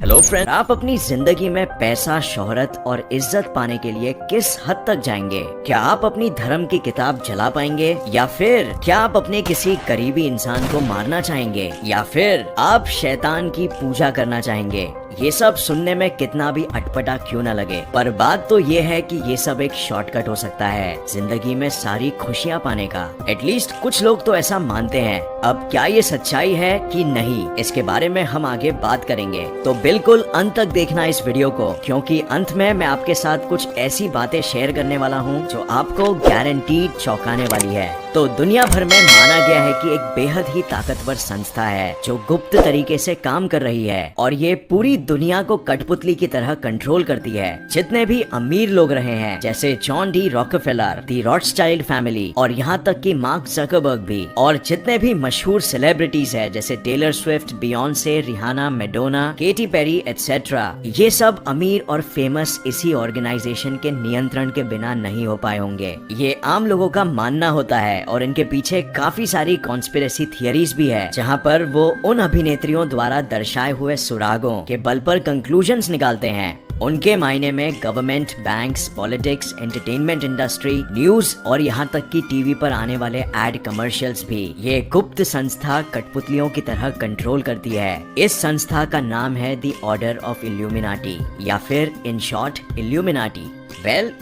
Hello friend, आप अपनी जिंदगी में पैसा, शोहरत और इज्जत पाने के लिए किस हद तक जाएंगे? क्या आप अपनी धर्म की किताब जला पाएंगे, या फिर क्या आप अपने किसी करीबी इंसान को मारना चाहेंगे, या फिर आप शैतान की पूजा करना चाहेंगे? ये सब सुनने में कितना भी अटपटा क्यों न लगे, पर बात तो ये है कि ये सब एक शॉर्टकट हो सकता है जिंदगी में सारी खुशियाँ पाने का। एटलीस्ट कुछ लोग तो ऐसा मानते हैं। अब क्या ये सच्चाई है कि नहीं, इसके बारे में हम आगे बात करेंगे, तो बिल्कुल अंत तक देखना इस वीडियो को, क्योंकि अंत में मैं आपके साथ कुछ ऐसी बातें शेयर करने वाला हूँ जो आपको गारंटीड चौंकाने वाली है। तो दुनिया भर में माना गया है कि एक बेहद ही ताकतवर संस्था है जो गुप्त तरीके से काम कर रही है, और ये पूरी दुनिया को कठपुतली की तरह कंट्रोल करती है। जितने भी अमीर लोग रहे हैं, जैसे जॉन डी रॉकफेलर, दी रॉथस्चाइल्ड फैमिली, और यहाँ तक कि मार्क ज़करबर्ग भी, और जितने भी मशहूर सेलिब्रिटीज है जैसे Taylor Swift, Beyonce, Rihanna, Madonna, Katy Perry etcetera, ये सब अमीर और फेमस इसी ऑर्गेनाइजेशन के नियंत्रण के बिना नहीं हो पाए होंगे। ये आम लोगों का मानना होता है, और इनके पीछे काफी सारी कॉन्स्पिरेसी थियरीज भी है, जहाँ पर वो उन अभिनेत्रियों द्वारा दर्शाए हुए सुरागों के बल पर कंक्लूजन्स निकालते हैं। उनके मायने में government, banks, politics, entertainment industry, news और यहाँ तक कि टीवी पर आने वाले एड कमर्शियल्स भी ये गुप्त संस्था कठपुतलियों की तरह कंट्रोल करती है। इस संस्था का नाम है द ऑर्डर ऑफ इल्यूमिनाटी, या फिर इन शॉर्ट इल्यूमिनाटी।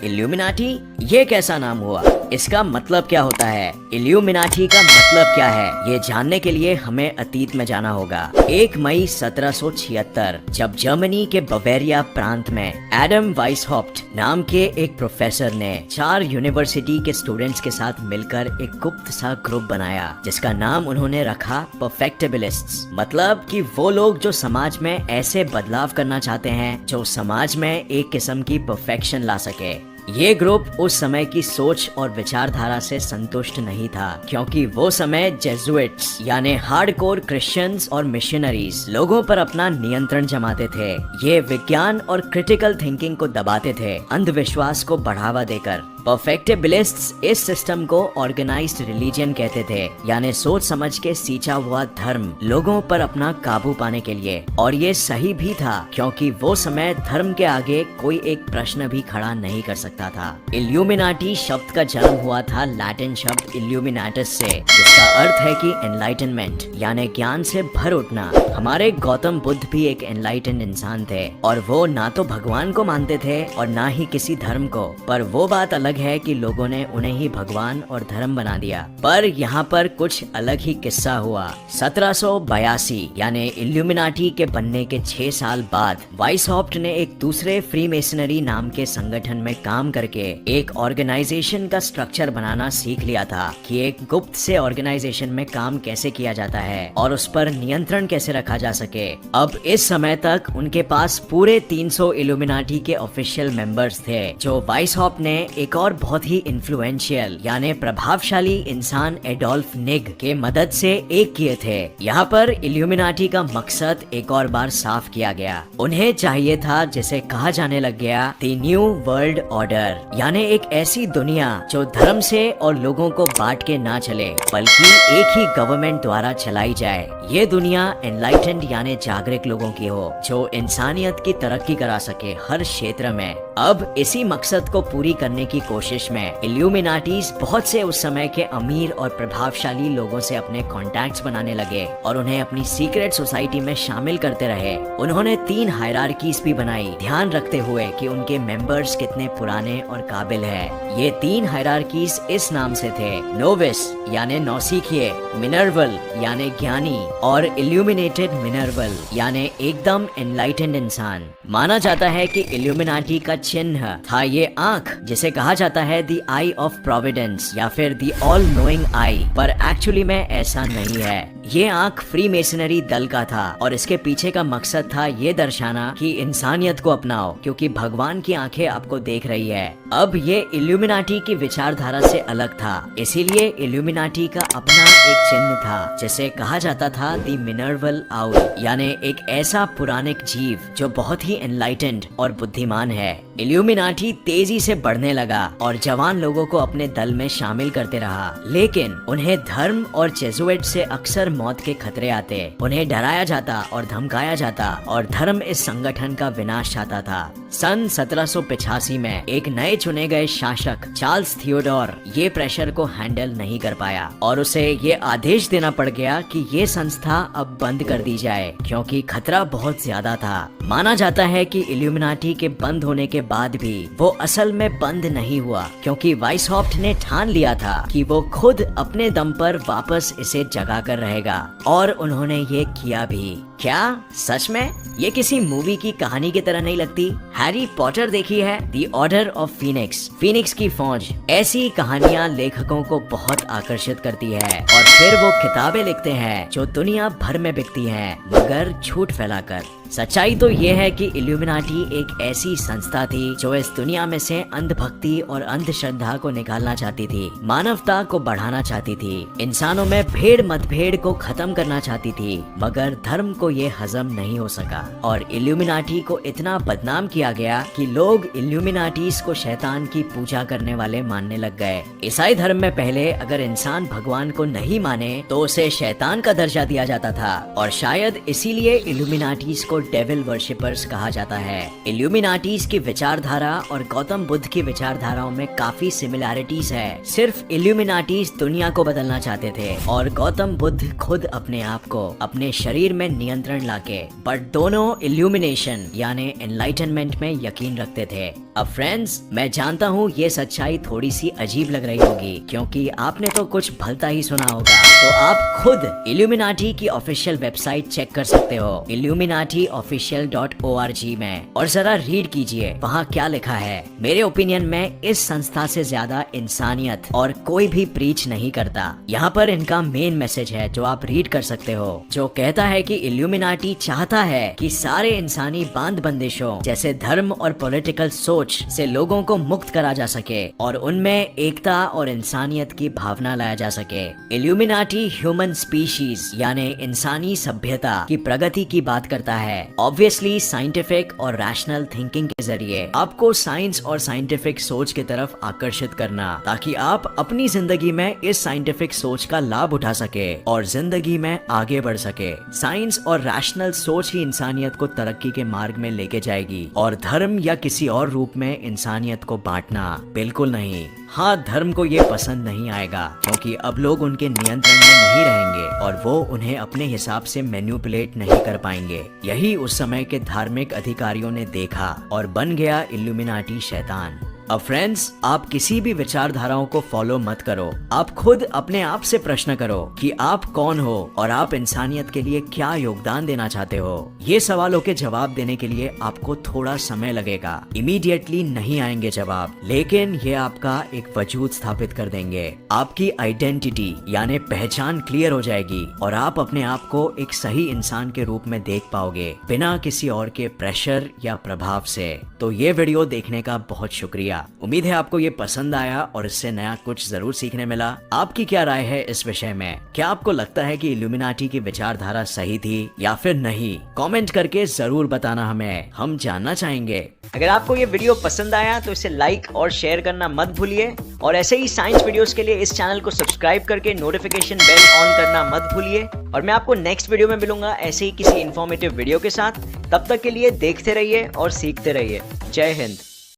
इल्यूमिनाटी ये कैसा नाम हुआ? इसका मतलब क्या होता है? इल्यूमिनाटी का मतलब क्या है? ये जानने के लिए हमें अतीत में जाना होगा। 1 मई 1776, जब जर्मनी के बवेरिया प्रांत में एडम वाइसहॉफ्ट नाम के एक प्रोफेसर ने 4 यूनिवर्सिटी के स्टूडेंट्स के साथ मिलकर एक गुप्त सा ग्रुप बनाया, जिसका नाम उन्होंने रखा परफेक्टिबिलिस्ट्स। मतलब कि वो लोग जो समाज में ऐसे बदलाव करना चाहते हैं जो समाज में एक किस्म की परफेक्शन ला सके। ये ग्रुप उस समय की सोच और विचारधारा से संतुष्ट नहीं था, क्योंकि वो समय जेजुइट्स यानी हार्डकोर क्रिश्चियंस और मिशनरीज लोगों पर अपना नियंत्रण जमाते थे। ये विज्ञान और क्रिटिकल थिंकिंग को दबाते थे, अंधविश्वास को बढ़ावा देकर। परफेक्टिबिलिस्ट्स इस सिस्टम को ऑर्गेनाइज्ड रिलीजन कहते थे, यानी सोच समझ के सींचा हुआ धर्म लोगों पर अपना काबू पाने के लिए। और ये सही भी था, क्योंकि वो समय धर्म के आगे कोई एक प्रश्न भी खड़ा नहीं कर सकता था। इल्यूमिनाटी शब्द का जन्म हुआ था लैटिन शब्द इल्यूमिनाटस से, जिसका अर्थ है कि एनलाइटनमेंट यानी ज्ञान से भर उठना। हमारे गौतम बुद्ध भी एक एनलाइटेंड इंसान थे, और वो ना तो भगवान को मानते थे और ना ही किसी धर्म को, पर वो बात अलग है कि लोगों ने उन्हें ही भगवान और धर्म बना दिया। पर यहाँ पर कुछ अलग ही किस्सा हुआ। 1782 यानी इल्यूमिनाटी के बनने के 6 साल बाद वाइसहॉफ्ट ने एक दूसरे फ्रीमेसनरी नाम के संगठन में काम करके एक ऑर्गेनाइजेशन का स्ट्रक्चर बनाना सीख लिया था कि एक गुप्त से ऑर्गेनाइजेशन में काम कैसे किया जाता है और उस पर नियंत्रण कैसे रखा जा सके। अब इस समय तक उनके पास पूरे 300 इल्यूमिनाटी के ऑफिशियल मेंबर्स थे, जो वाइसहॉफ्ट ने एक और बहुत ही इन्फ्लुएंशियल यानी प्रभावशाली इंसान एडोल्फ निग के मदद से एक किए थे। यहाँ पर इल्यूमिनाटी का मकसद एक और बार साफ किया गया। उन्हें चाहिए था, जिसे कहा जाने लग गया, द न्यू वर्ल्ड ऑर्डर, यानी एक ऐसी दुनिया जो धर्म से और लोगों को बांट के ना चले, बल्कि एक ही गवर्नमेंट द्वारा चलाई जाए। ये दुनिया एनलाइटेंड यानी जागरूक लोगों की हो, जो इंसानियत की तरक्की करा सके हर क्षेत्र में। अब इसी मकसद को पूरी करने की कोशिश में इल्यूमिनाटीज बहुत से उस समय के अमीर और प्रभावशाली लोगों से अपने कॉन्टैक्ट्स बनाने लगे और उन्हें अपनी सीक्रेट सोसाइटी में शामिल करते रहे। उन्होंने 3 हायरार्कीज भी बनाई, ध्यान रखते हुए कि उनके मेंबर्स कितने पुराने और काबिल है। ये 3 हायरार्कीज इस नाम से थे: नोविस यानी नौसीखिए, मिनर्वल यानी ज्ञानी, और इल्यूमिनेटेड मिनर्वल यानी एकदम एनलाइटेंड इंसान। माना जाता है कि इल्यूमिनाटी का चिन्ह था ये आंख, जिसे कहा जाता है द आई ऑफ प्रोविडेंस या फिर द ऑल नोइंग आई, पर एक्चुअली में ऐसा नहीं है। ये आंख फ्री मेसनरी दल का था, और इसके पीछे का मकसद था ये दर्शाना कि इंसानियत को अपनाओ, क्योंकि भगवान की आंखें आपको देख रही है। अब ये इल्यूमिनाटी की विचारधारा से अलग था, इसीलिए इल्यूमिनाटी का अपना एक चिन्ह था, जिसे कहा जाता था द मिनर्वल आउल, यानी एक ऐसा पुरानिक जीव जो बहुत ही एनलाइटेंड और बुद्धिमान है। इल्यूमिनाटी तेजी से बढ़ने लगा और जवान लोगों को अपने दल में शामिल करते रहा, लेकिन उन्हें धर्म और जेजुइट से अक्सर मौत के खतरे आते, उन्हें डराया जाता और धमकाया जाता और धर्म इस संगठन का विनाश चाहता था। सन 1785 में एक नए चुने गए शासक चार्ल्स थियोडोर ये प्रेशर को हैंडल नहीं कर पाया और उसे ये आदेश देना पड़ गया कि ये संस्था अब बंद कर दी जाए, क्योंकि खतरा बहुत ज्यादा था। माना जाता है कि इल्यूमिनाटी के बंद होने के बाद भी वो असल में बंद नहीं हुआ, क्योंकि वाइसहॉफ्ट ने ठान लिया था कि वो खुद अपने दम पर वापस इसे जगा कर रहेगा, और उन्होंने ये किया भी। क्या सच में? ये किसी मूवी की कहानी की तरह नहीं लगती? हैरी पॉटर देखी है, the order of Phoenix, Phoenix की फौज। ऐसी कहानियाँ लेखकों को बहुत आकर्षित करती है और फिर वो किताबें लिखते हैं जो दुनिया भर में बिकती हैं, मगर झूठ फैलाकर। सच्चाई तो ये है कि इल्यूमिनाटी एक ऐसी संस्था थी जो इस दुनिया में से अंधभक्ति और अंधश्रद्धा को निकालना चाहती थी, मानवता को बढ़ाना चाहती थी, इंसानों में भेड़ मतभेद को खत्म करना चाहती थी, मगर धर्म को ये हजम नहीं हो सका और इल्यूमिनाटी को इतना बदनाम किया गया कि लोग इल्यूमिनाटीज को शैतान की पूजा करने वाले मानने लग गए। ईसाई धर्म में पहले अगर इंसान भगवान को नहीं माने तो उसे शैतान का दर्जा दिया जाता था, और शायद इसीलिए इल्यूमिनाटीज को डेविल वर्शिपर्स कहा जाता है। इल्यूमिनाटीज की विचारधारा और गौतम बुद्ध की विचारधाराओं में काफी सिमिलैरिटीज है। सिर्फ इल्यूमिनाटीज दुनिया को बदलना चाहते थे और गौतम बुद्ध खुद अपने आप को अपने शरीर में नियंत्रण लाके, बट दोनों इल्यूमिनेशन यानी एनलाइटनमेंट में यकीन रखते थे। अब फ्रेंड्स, मैं जानता हूँ ये सच्चाई थोड़ी सी अजीब लग रही होगी, क्योंकि आपने तो कुछ भलता ही सुना होगा, तो आप खुद इल्यूमिनाटी की ऑफिशियल वेबसाइट चेक कर सकते हो, illuminatiofficial.org में, और जरा रीड कीजिए वहाँ क्या लिखा है। मेरे ओपिनियन में इस संस्था से ज्यादा इंसानियत और कोई भी प्रीच नहीं करता। यहाँ पर इनका मेन मैसेज है जो आप रीड कर सकते हो, जो कहता है कि इल्यूमिनाटी चाहता है कि सारे इंसानी बांध बंदिशों जैसे धर्म और पॉलिटिकल सोच से लोगों को मुक्त करा जा सके और उनमें एकता और इंसानियत की भावना लाया जा सके। इल्यूमिनाटी ह्यूमन स्पीशीज यानी इंसानी सभ्यता की प्रगति की बात करता है, ऑब्वियसली साइंटिफिक और रैशनल थिंकिंग के जरिए आपको साइंस और साइंटिफिक सोच की तरफ आकर्षित करना, ताकि आप अपनी जिंदगी में इस साइंटिफिक सोच का लाभ उठा सके और जिंदगी में आगे बढ़ सके। साइंस और रैशनल सोच ही इंसानियत को तरक्की के मार्ग में लेके जाएगी, और धर्म या किसी और रूप में इंसानियत को बांटना बिल्कुल नहीं। हाँ, धर्म को ये पसंद नहीं आएगा, क्योंकि अब लोग उनके नियंत्रण में नहीं रहेंगे और वो उन्हें अपने हिसाब से मैन्युपुलेट नहीं कर पाएंगे। यही उस समय के धार्मिक अधिकारियों ने देखा और बन गया इल्यूमिनाटी शैतान। अब फ्रेंड्स, आप किसी भी विचारधाराओं को फॉलो मत करो। आप खुद अपने आप से प्रश्न करो कि आप कौन हो और आप इंसानियत के लिए क्या योगदान देना चाहते हो। ये सवालों के जवाब देने के लिए आपको थोड़ा समय लगेगा, इमीडिएटली नहीं आएंगे जवाब, लेकिन ये आपका एक वजूद स्थापित कर देंगे। आपकी आइडेंटिटी यानी पहचान क्लियर हो जाएगी और आप अपने आप को एक सही इंसान के रूप में देख पाओगे, बिना किसी और के प्रेशर या प्रभाव से। तो ये वीडियो देखने का बहुत शुक्रिया। उम्मीद है आपको ये पसंद आया और इससे नया कुछ जरूर सीखने मिला। आपकी क्या राय है इस विषय में? क्या आपको लगता है कि इल्यूमिनाटी की विचारधारा सही थी या फिर नहीं? कमेंट करके जरूर बताना, हमें हम जानना चाहेंगे। अगर आपको ये वीडियो पसंद आया तो इसे लाइक और शेयर करना मत भूलिए, और ऐसे ही साइंस वीडियोस के लिए इस चैनल को सब्सक्राइब करके नोटिफिकेशन बेल ऑन करना मत भूलिए। और मैं आपको नेक्स्ट वीडियो में मिलूंगा ऐसे ही किसी इन्फॉर्मेटिव वीडियो के साथ। तब तक के लिए देखते रहिए और सीखते रहिए। जय हिंद।